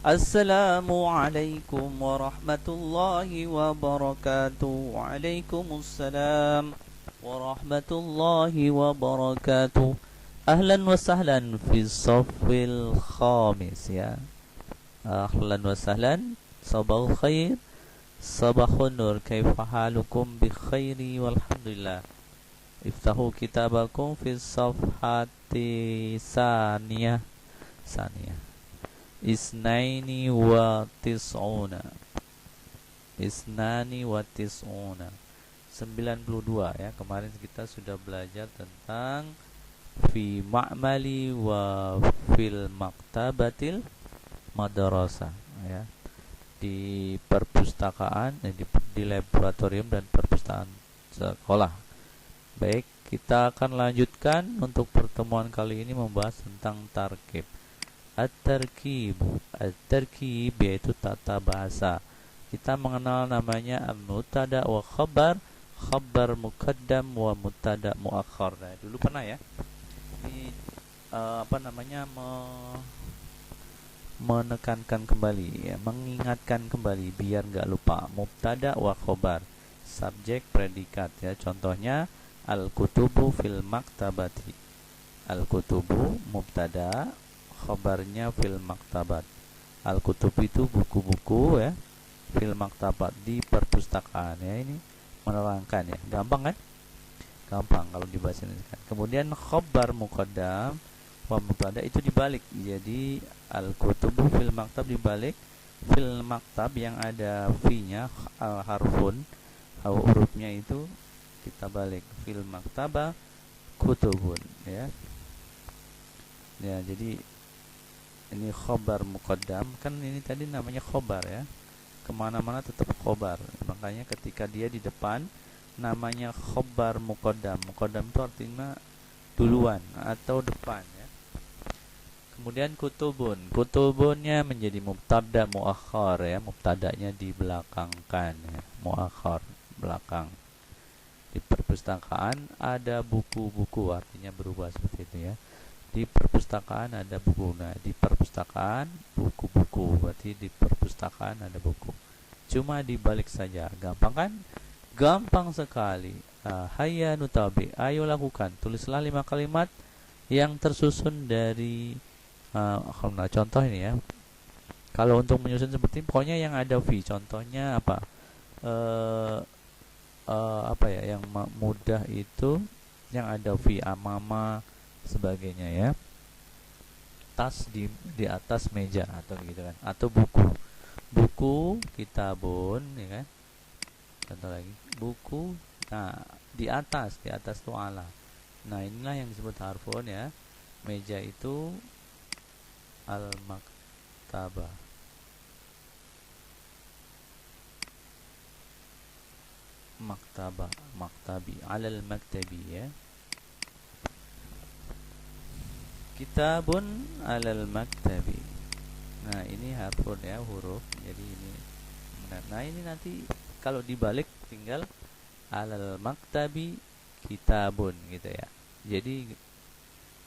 Assalamualaikum warahmatullahi wabarakatuh. Waalaikumsalam warahmatullahi wabarakatuh. Ahlan wa sahlan fi safil khamis ya. Ahlan wa sahlan. Sabahul khair. Sabahun nur. Kaifa halukum bi khairi walhamdulillah. Iftahu kitabakum fi safhati saniyah. Saniyah. Isnaini wa tis'una. Isnani wa tis'una. 92 ya. Kemarin kita sudah belajar tentang fi ma'mali wa fil maktabatil madrasah ya. Di perpustakaan, di laboratorium dan perpustakaan sekolah. Baik, kita akan lanjutkan untuk pertemuan kali ini membahas tentang tarkib. At-tarkib. At-tarkib yaitu tata bahasa. Kita mengenal namanya al-mubtada wa khabar, khabar muqaddam wa mubtada muakhar. Nah, dulu pernah ya. Ini menekankan kembali ya, mengingatkan kembali biar nggak lupa. Mubtada wa khabar, subjek predikat ya. Contohnya al-kutubu fil maktabati. Al-kutubu mubtada, khabarnya fil maktabat. Al-kutub itu buku-buku ya, fil maktabat di perpustakaan ya. Ini menerangkan ya, gampang kan? Gampang kalau dibaca ini kan. Kemudian khabar muqaddam wa mubtada itu dibalik. Jadi al-kutubu fil maktab dibalik. Fil maktab yang ada fi-nya harfun, hurufnya itu kita balik. Fil maktaba kutubun ya. Ya, jadi ini khobar muqaddam, kan ini tadi namanya khobar ya, kemana-mana tetap khobar, makanya ketika dia di depan namanya khobar muqaddam. Muqaddam itu artinya duluan atau depan ya. Kemudian kutubun, kutubunnya menjadi mubtada muakhar ya, mubtadanya dibelakangkan ya, muakhar belakang. Di perpustakaan ada buku-buku, artinya berubah seperti itu ya. Di perpustakaan ada buku. Nah, di perpustakaan buku-buku, berarti di perpustakaan ada buku. Cuma dibalik saja. Gampang kan? Gampang sekali. Hayya nutabi, ayo lakukan. Tulislah 5 kalimat yang tersusun dari contoh ini ya. Kalau untuk menyusun seperti ini, pokoknya yang ada fi. Contohnya apa? Apa ya? Yang mudah itu yang ada fi, amama sebagainya ya. Tas di atas meja atau gitu kan, atau buku kitabun ya kan. Contoh lagi buku, nah di atas itu ala. Nah, inilah yang disebut harfun ya. Meja itu al maktabah. Maktabi alal maktabi ya. Kitabun alal maktabi. Nah, ini harfun ya, huruf. Jadi ini. Nah, ini nanti kalau dibalik tinggal alal maktabi kitabun gitu ya. Jadi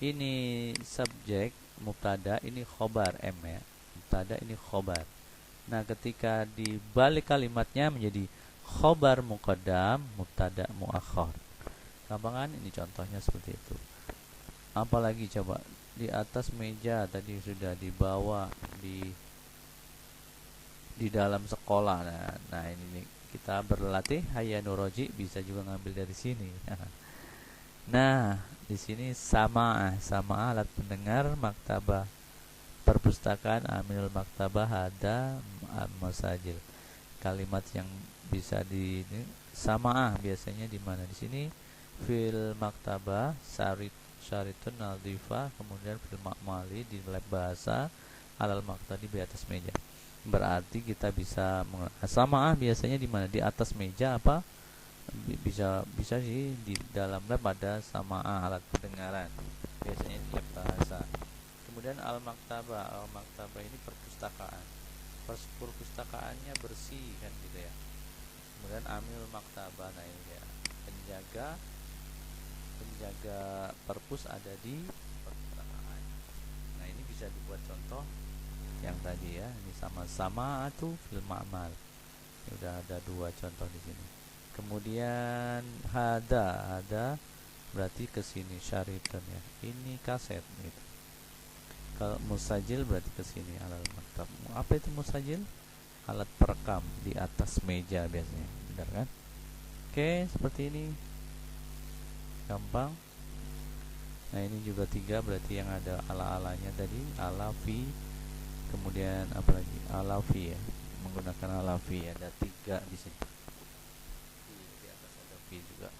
ini subjek mubtada, ini khobar M ya. Mubtada ini khobar. Nah, ketika dibalik kalimatnya menjadi khobar muqaddam, mubtada muakhar. Gampang kan? Ini contohnya seperti itu. Apalagi coba, di atas meja tadi sudah, dibawa di dalam sekolah. Nah ini nih, kita berlatih hayya nuroji, bisa juga ngambil dari sini. Nah, di sini sama alat pendengar, maktabah perpustakaan, aminul maktabah, ada masajil. Kalimat yang bisa di sama biasanya di mana? Di sini fil maktabah syaritun nadhifah, kemudian fil ma'mali di lab bahasa, alal maktadi di atas meja. Berarti kita bisa sama biasanya di mana? Di atas meja apa? Bisa di dalam lab ada sama alat pendengaran. Biasanya di lab bahasa. Kemudian al maktabah ini perpustakaan. Perpustakaannya bersih kan gitu ya. Kemudian amil maktabah, nah ini ya, penjaga perpus ada di perpustakaan. Nah, ini bisa dibuat contoh yang tadi ya. Ini sama-sama itu fil ma'mal. Udah ada 2 contoh di sini. Kemudian hada berarti ke sini syariton ya. Ini kaset gitu. Kalau musajil berarti ke sini alal maktab. Apa itu musajil? Alat perekam di atas meja biasanya. Benar kan? Oke, seperti ini. Gampang. Nah, ini juga 3 berarti yang ada ala-alanya tadi, ala fi. Kemudian apa lagi? Ala fi ya. Menggunakan ala fi ada 3 di sini. Di atas ada fi juga.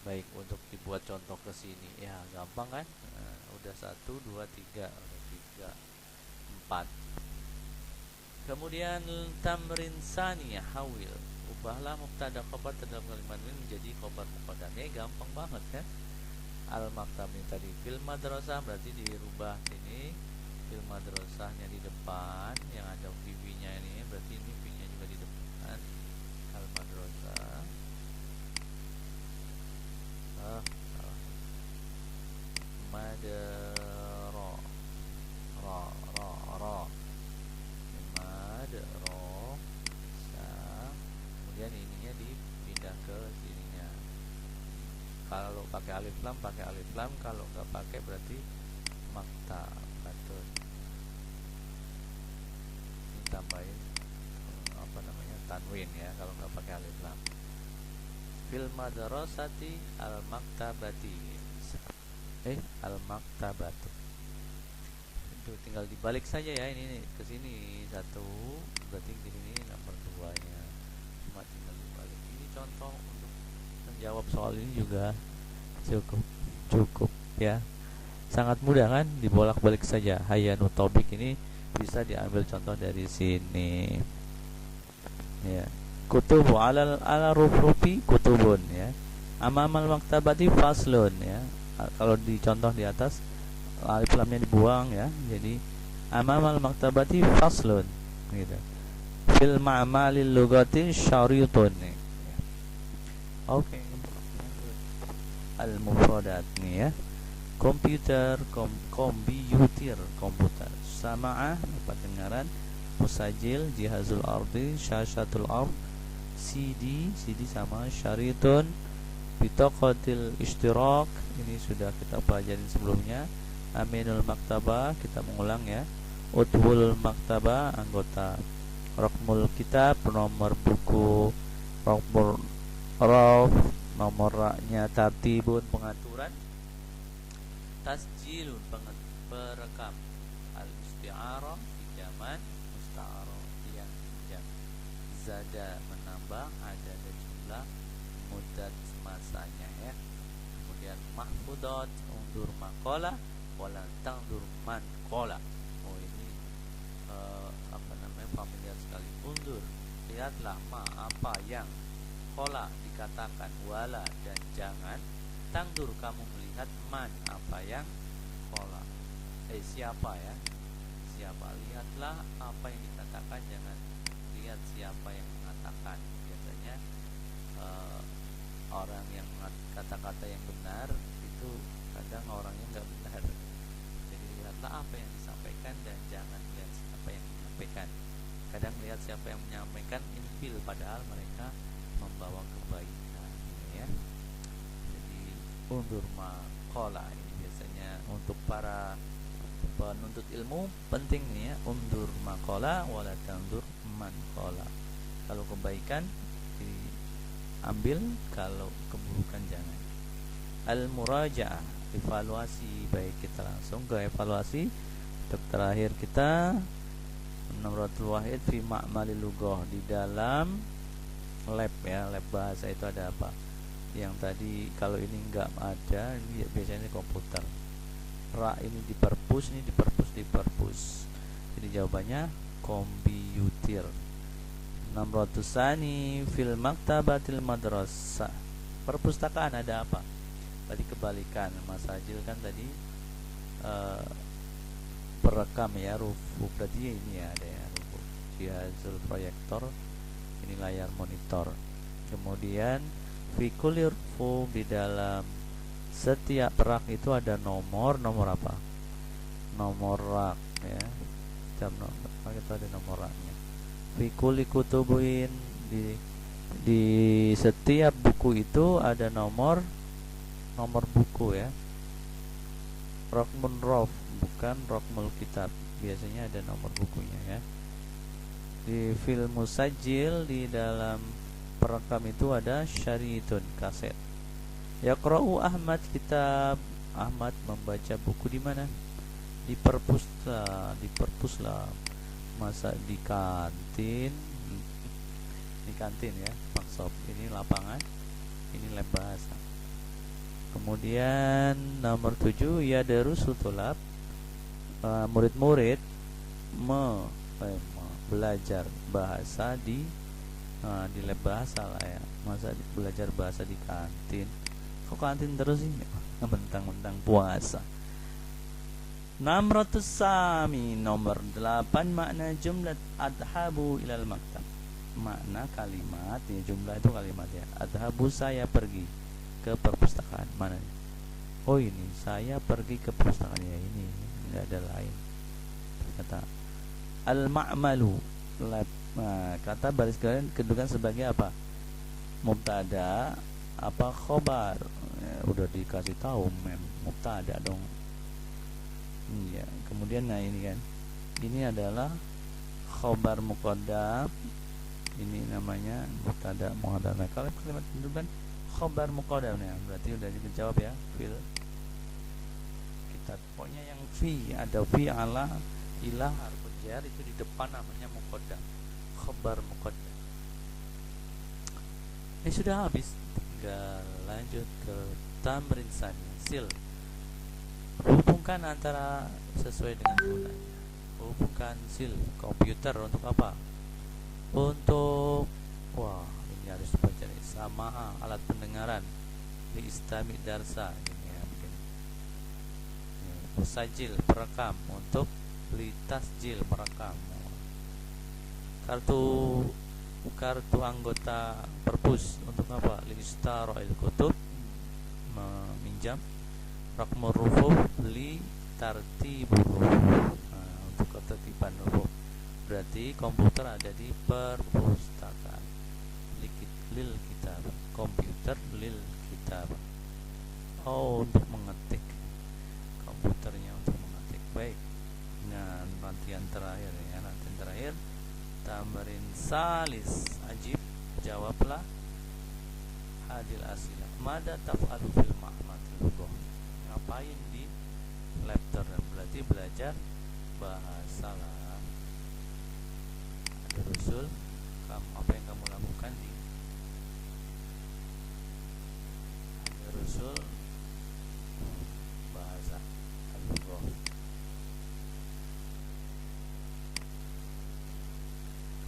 Baik, untuk dibuat contoh ke sini ya gampang kan? Nah, udah 1 2 3, udah 3 4. Kemudian tamrin saniyah hawil, ubahlah mubtada khabar dalam kalimat ini menjadi khabar muqaddam. Gampang banget kan? Al maktab ini tadi fil madrasah berarti dirubah sini, fil madrasahnya di depan yang ada VV-nya ini, berarti ini V-nya juga di depan. Al madrasah madro ro madro sa, kemudian ininya dipindah ke sininya. Kalau pakai alif lam, kalau nggak pakai berarti maktabatun. Ini tambahin apa namanya, tanwin ya kalau nggak pakai alif lam. Fil madrasati al maktabati, al maktabatu. Itu tinggal dibalik saja ya, ini ke sini 1, berarti di sini nomor 2-nya. Cuma tinggal dibalik. Ini contoh untuk menjawab soal ini juga cukup ya. Sangat mudah kan, dibolak-balik saja. Hayanu tobik ini bisa diambil contoh dari sini. Ya. Kutubu ala rufi kutubun ya. Amamal maktabati faslun ya. Kalau dicontoh di atas alif lamnya dibuang ya. Jadi amamal maktabati faslun gitu. Fil ma'malil lugati syaritun. Oke. Al-mufradat nih ya. Komputer, komputer. Sama'ah, pendengaran. Musajil, jihazul ardi, syashatul ard. CD sama syaritun. Bitaqatil ishtirak, ini sudah kita pelajari sebelumnya. Aminul maktabah, kita mengulang ya. Utwul maktabah, anggota. Raqmul kitab, nomor buku. Raqmul raf, nomor raknya. Tartibun, pengaturan. Tasjilun, perekam. Al-isti'arah, pinjaman. Musta'arah, yang pinjam. Zada, menambah. Ada jumlah. Mudat, masanya ya. Kemudian mahfudat, undur makola. Wala tangdur man kola. Oh ini apa namanya, familiar sekali. Undur, lihatlah apa yang kola dikatakan, wala dan jangan. Tangdur, kamu melihat, man apa yang kola, siapa ya, siapa. Lihatlah apa yang dikatakan, jangan lihat siapa yang mengatakan. Biasanya orang yang kata-kata yang benar itu kadang orangnya nggak benar. Jadi lihatlah apa yang disampaikan dan jangan lihat siapa yang menyampaikan. Kadang lihat siapa yang menyampaikan infil, padahal mereka membawa kebaikan ya. Jadi undur maqala ini biasanya untuk para penuntut ilmu penting nih ya. Undur maqala wala tandur man qala. Kalau kebaikan diambil, kalau keburukan jangan. Al-muraja'ah, evaluasi. Baik, kita langsung ke evaluasi. Untuk terakhir kita Namratul Wahid fi ma'malil lughah, di dalam lab ya, lab bahasa itu ada apa? Yang tadi kalau ini enggak ada, ini biasanya komputer. Ra ini di perpus, ini di perpus. Jadi jawabannya komputer. Namratusani fil maktabatil madrasah, perpustakaan ada apa? Tadi kebalikan, Mas Ajil kan tadi perekam ya, rufu, berarti ini ya ada ya, rufu jihazul proyektor, ini layar monitor. Kemudian fi kulli rufu, di dalam setiap rak itu ada nomor apa? Nomor rak ya. itu ada nomornya. Fi kulli kutubuin, di setiap buku itu ada nomor buku ya. Rokmun rof, bukan rokmul kitab, biasanya ada nomor bukunya ya. Di fil musajil, di dalam perekam itu ada syaritun, kaset. Yaqra'u Ahmad kitab, Ahmad membaca buku di mana? Di perpusla, masa di kantin ya, maksud ini lapangan, ini lab bahasa. Kemudian nomor 7, ya darusu tulab, murid-murid belajar bahasa di lab bahasa lah ya. Masa belajar bahasa di kantin? Kok kantin terus sih? Mentang-mentang puasa. 600 sami, nomor 8, makna jumlah adhabu ilal maktab. Makna kalimat ya, jumlah itu kalimat ya. Adhabu, saya pergi ke perpustakaan. Mana? Oh ini, saya pergi ke perpustakaan ya, ini enggak ada lain. Kata al-ma'malu, kata baris kalian kedudukan sebagai apa? Mubtada apa khobar? Ya, udah dikasih tahu mubtada dong. Iya, kemudian nah ini kan, ini adalah khobar muqaddam, ini namanya mubtada muqaddam. Nah, kalau kalimat kedudukan khobar muqaddam ya, berarti udah dijawab ya, fil kitab. Pokoknya yang fi, ada fi, ala, ilah, harful jar itu di depan namanya muqaddam, khobar muqaddam. Sudah habis, tinggal lanjut ke tamrin tsani, sil. Hubungkan antara sesuai dengan gunanya. Hubungkan sil komputer untuk apa? Untuk ini harus dibaca nih, sama alat pendengaran li istami darsa ini ya, begini. Musajil, perekam, untuk li tasjil, merekam. Kartu anggota perpus untuk apa? Li istara'il kutub, meminjam. Rakmur rufuf li tartibur rufuf, untuk ketertiban rufuf. Berarti komputer ada di perpustakaan. Lil kitab, komputer lil kitab. Untuk mengetik, komputernya untuk mengetik. Baik. Nah, latihan terakhir ya, latihan terakhir. Tamrin salis, ajib, jawablah hadil asilah. Mada taf'alu fil ma'matil lughah, ngapain di laptop? Berarti belajar bahasa lah. Ada usul, apa yang kamu lakukan di usul bahasa al-lughah.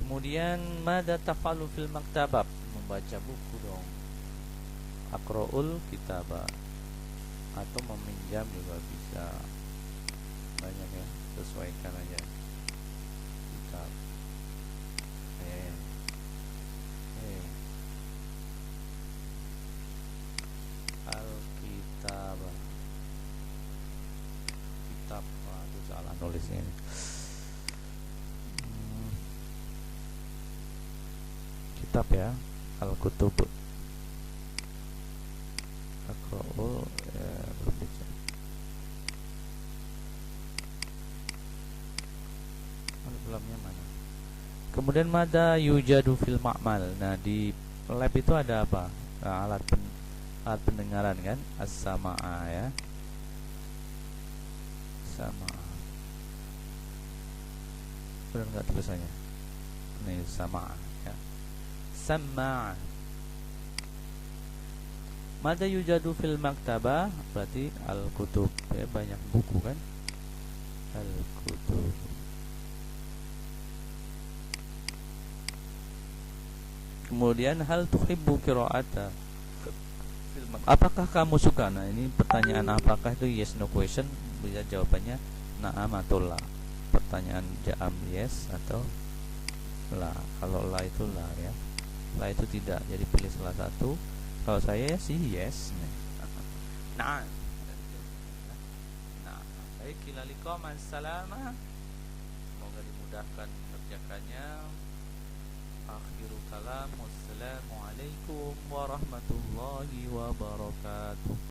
Kemudian mada tafalu fil maktabah, membaca buku dong. Aqra'ul kitabah, atau meminjam juga bisa, banyak ya, sesuaikan aja. Kitab al-kitabah, kitab, aduh salah nulisnya ini. Kitab ya, al-kutub. Aqra'ul belumnya mana? Kemudian mada yujadu fil ma'mal. Nah, di lab itu ada apa? Nah, alat pendengaran kan, as-sama'a ya, sama'a. Benar nggak tulisannya? Ini sama'a ya, sama'a. Mada yujadu fil maktabah, berarti al-kutub ya, banyak buku kan, al-kutub. Kemudian hal tuhibbu qira'ata, apakah kamu suka? Nah, ini pertanyaan apakah itu yes no question, bisa jawabannya na'am atau la. Pertanyaan jawab yes atau la. Kalau la itu la ya, la itu tidak, jadi pilih salah satu. Kalau saya sih yes. Nah, baik, ila liqa, ma'assalama. Semoga dimudahkan mengerjakannya. Akhiru kalam, wassalamualaikum warahmatullahi wabarakatuh.